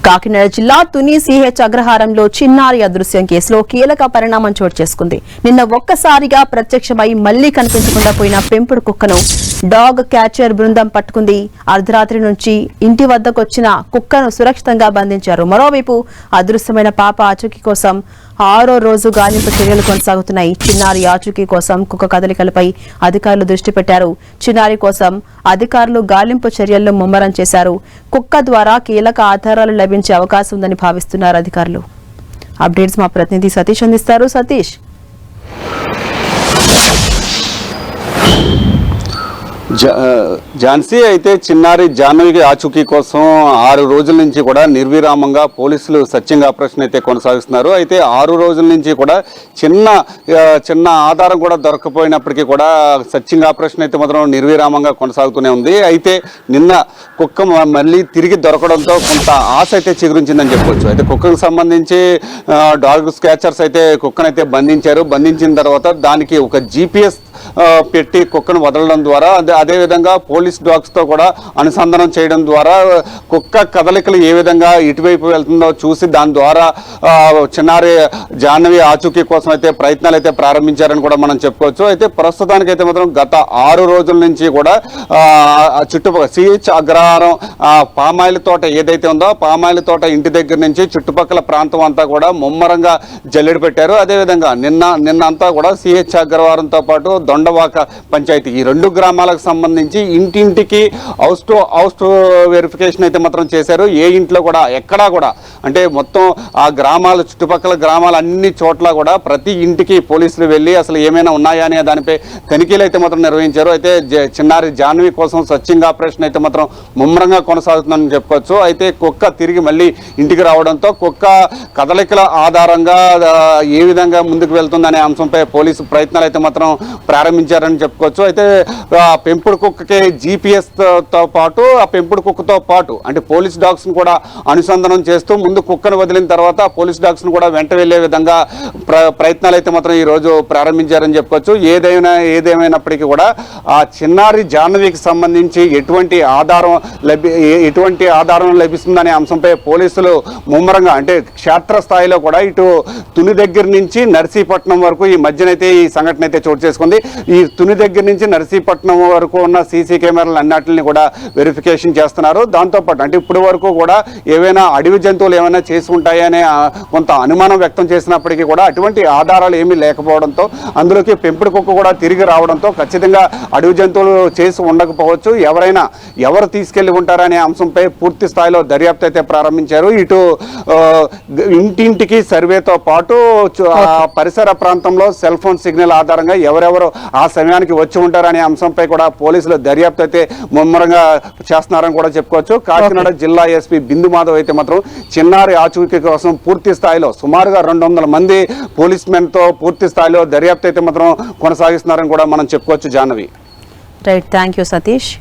కాకినాడ జిల్లా తుని సిహెచ్ అగ్రహారంలో చిన్నారి అదృశ్యం కేసులో కీలక పరిణామం చోటు చేసుకుంది. నిన్న ఒక్కసారిగా ప్రత్యక్షమై మళ్లీ కనిపించకుండా పోయిన పెంపుడు కుక్కను డాగ్ క్యాచర్ బృందం పట్టుకుంది. అర్ధరాత్రి నుంచి ఇంటి వద్దకొచ్చిన కుక్కను సురక్షితంగా బంధించారు. మరోవైపు అదృశ్యమైన పాప ఆచూకీ కోసం 6వ రోజు గాలింపు చర్యలు కొనసాగుతున్నాయి. చిన్నారి ఆచూకీ కోసం కుక్క కదలికలపై అధికారులు దృష్టి పెట్టారు. చిన్నారి కోసం అధికారులు గాలింపు చర్యలను ముమ్మరం చేశారు. కుక్క ద్వారా కీలక ఆధారాలు లభించే అవకాశం ఉందని భావిస్తున్నారు అధికారులు. అప్డేట్స్ మా ప్రతినిధి సతీష్ అందిస్తారు. సతీష్, ఝాన్సీ అయితే చిన్నారి జాహ్నవి ఆచూకీ కోసం 6 రోజుల నుంచి కూడా నిర్విరామంగా పోలీసులు సర్చింగ్ ఆపరేషన్ అయితే కొనసాగిస్తున్నారు. అయితే 6 రోజుల నుంచి కూడా చిన్న ఆధారం కూడా దొరకపోయినప్పటికీ కూడా సర్చింగ్ ఆపరేషన్ అయితే మాత్రం నిర్విరామంగా కొనసాగుతూనే ఉంది. అయితే నిన్న కుక్క మళ్ళీ తిరిగి దొరకడంతో కొంత ఆశ అయితే చిగురించిందని చెప్పొచ్చు. అయితే కుక్కకు సంబంధించి డాగ్ స్కాచర్స్ అయితే కుక్కనైతే బంధించారు. బంధించిన తర్వాత దానికి ఒక GPS పెట్టి కుక్కను వదలడం ద్వారా అదేవిధంగా పోలీస్ డాగ్స్తో కూడా అనుసంధానం చేయడం ద్వారా కుక్క కదలికలు ఏ విధంగా ఇటువైపు వెళ్తుందో చూసి దాని ద్వారా చిన్నారి జాహ్నవి ఆచూకీ కోసం అయితే ప్రయత్నాలు అయితే ప్రారంభించారని కూడా మనం చెప్పుకోవచ్చు. అయితే ప్రస్తుతానికైతే మాత్రం గత 6 రోజుల నుంచి కూడా చుట్టుపక్కల సిహెచ్ అగ్రహారం పామాయిల్ తోట ఏదైతే ఉందో పామాయిల్ తోట ఇంటి దగ్గర నుంచి చుట్టుపక్కల ప్రాంతం అంతా కూడా ముమ్మరంగా జల్లెడ పెట్టారు. అదేవిధంగా నిన్న అంతా కూడా సిహెచ్ అగ్రహారంతో పాటు దొండవాక పంచాయతీ ఈ 2 గ్రామాలకు సంబంధించి ఇంటింటికి హౌస్ టు హౌస్ వెరిఫికేషన్ అయితే మాత్రం చేశారు. ఏ ఇంట్లో కూడా ఎక్కడా కూడా అంటే మొత్తం ఆ గ్రామాల చుట్టుపక్కల గ్రామాల అన్ని చోట్ల కూడా ప్రతి ఇంటికి పోలీసులు వెళ్ళి అసలు ఏమైనా ఉన్నాయా అనే దానిపై తనిఖీలు అయితే మాత్రం నిర్వహించారు. అయితే చిన్నారి జాహ్నవి కోసం సర్చింగ్ ఆపరేషన్ అయితే మాత్రం ముమ్మరంగా కొనసాగుతుందని చెప్పుకోవచ్చు. అయితే కుక్క తిరిగి మళ్ళీ ఇంటికి రావడంతో కుక్క కదలికల ఆధారంగా ఏ విధంగా ముందుకు వెళ్తుందనే అంశంపై పోలీసు ప్రయత్నాలు అయితే మాత్రం ప్రారంభించారని చెప్పుకోవచ్చు. అయితే పెంపుడు కుక్కకి GPS-తో పాటు ఆ పెంపుడు కుక్కతో పాటు అంటే పోలీస్ డాగ్స్ను కూడా అనుసంధానం చేస్తూ ముందు కుక్కను వదిలిన తర్వాత పోలీస్ డాగ్స్ను కూడా వెంట వెళ్లే విధంగా ప్రయత్నాలు అయితే మాత్రం ఈరోజు ప్రారంభించారని చెప్పుకోవచ్చు. ఏదేమైనప్పటికీ కూడా ఆ చిన్నారి జాహ్నవికి సంబంధించి ఎటువంటి ఆధారం లభిస్తుందనే అంశంపై పోలీసులు ముమ్మరంగా అంటే క్షేత్రస్థాయిలో కూడా ఇటు తుని దగ్గర నుంచి నర్సీపట్నం వరకు ఈ మధ్యనైతే ఈ సంఘటన అయితే చోటు చేసుకుంది. ఈ తుని దగ్గర నుంచి నర్సీపట్నం వరకు ఉన్న సీసీ కెమెరాలు అన్నిటిని కూడా వెరిఫికేషన్ చేస్తున్నారు. దాంతోపాటు అంటే ఇప్పటి వరకు కూడా ఏవైనా అడవి జంతువులు ఏమైనా చేసి ఉంటాయనే కొంత అనుమానం వ్యక్తం చేసినప్పటికీ కూడా అటువంటి ఆధారాలు ఏమీ లేకపోవడంతో అందులోకి పెంపుడు కుక్క కూడా తిరిగి రావడంతో ఖచ్చితంగా అడవి జంతువులు చేసి ఉండకపోవచ్చు. ఎవరు తీసుకెళ్లి ఉంటారనే అంశంపై పూర్తి స్థాయిలో దర్యాప్తు అయితే ప్రారంభించారు. ఇటు ఇంటింటికి సర్వేతో పాటు పరిసర ప్రాంతంలో సెల్ ఫోన్ సిగ్నల్ ఆధారంగా ఎవరెవరు ఆ సమయానికి వచ్చి ఉంటారనే అంశంపై కూడా పోలీసులు దర్యాప్తు అయితే ముమ్మరంగా చేస్తున్నారని కూడా చెప్పుకోవచ్చు. కాకినాడ జిల్లా ఎస్పీ బిందు మాధవ్ అయితే మాత్రం చిన్నారి ఆచూకీ కోసం పూర్తి స్థాయిలో సుమారుగా 200 మంది పోలీస్ మెన్తో పూర్తి స్థాయిలో దర్యాప్తు అయితే మాత్రం కొనసాగిస్తున్నారని కూడా మనం చెప్పుకోవచ్చు. Jahnavi, right, thank you Satish.